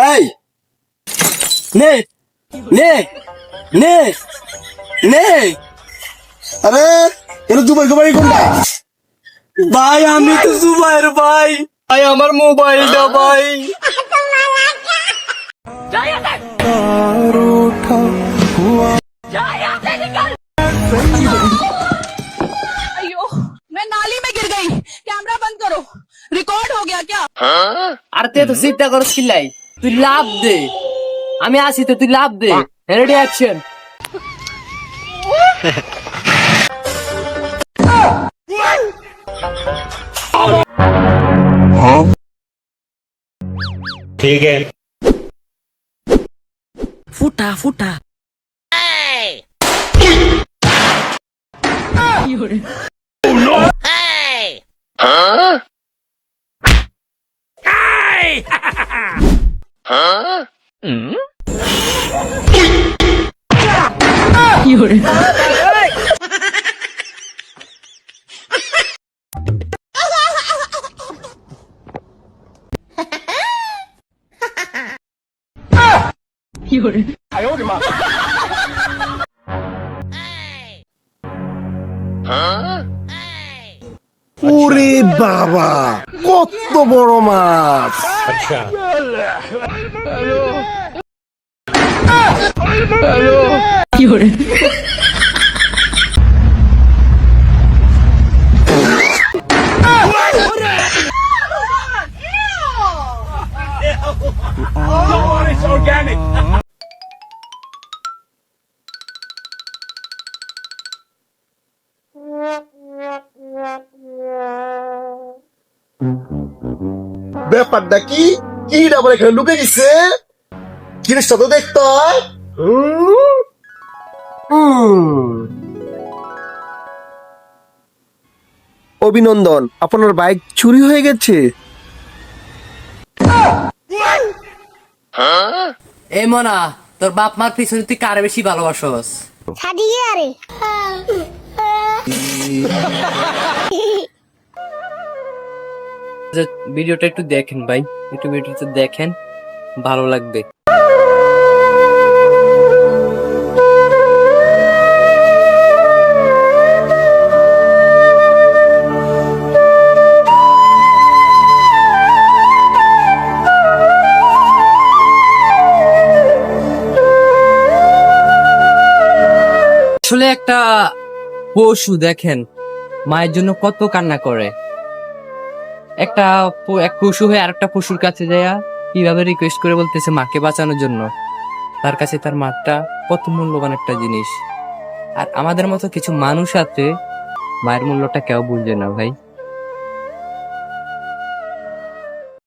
এই নে নে নে নে আরে এটা দুবাই বাড়ি কোনটা? ভাই আমি তো জুবাইর ভাই। ভাই আমার মোবাইলটা ভাই। अयो मैं नाली में गिर गई। कैमरा बंद करो। रिकॉर्ड हो गया क्या? আর তুই তো চিন্তা করছ কি লাই, তুই লাভ দে, আমি আছি তো, তুই লাভ দে। Ready action. ठीक है। ফুটা ফুটা। ওরে বাবা, কত বড় মাছ! अच्छा। ব্যাপারটা কি? কি আবার এখানে ঢুকে গেছে? জিনিসটা তো দেখতে হয়। অভিনন্দন, আপনার বাইক চুরি হয়ে গেছে। এই মনা, তোর বাপ মার পিছনে তুই কারে বেশি ভালোবাসস? সাদিয়ে আরে ভিডিওটা একটু দেখেন ভাই, একটু ভিডিওটা দেখেন, ভালো লাগবে। আসলে একটা পশু দেখেন মায়ের জন্য কত কান্না করে, এক পশু হয়ে আরেকটা পশুর কাছে যায়া কিভাবে রিকোয়েস্ট করে বলতেছে মাকে বাঁচানোর জন্য। তার কাছে তার মাটা কত মূল্যবান একটা জিনিস। আর আমাদের মতো কিছু মানুষ আছে, মায়ের মূল্যটা কেউ বুঝবে না ভাই।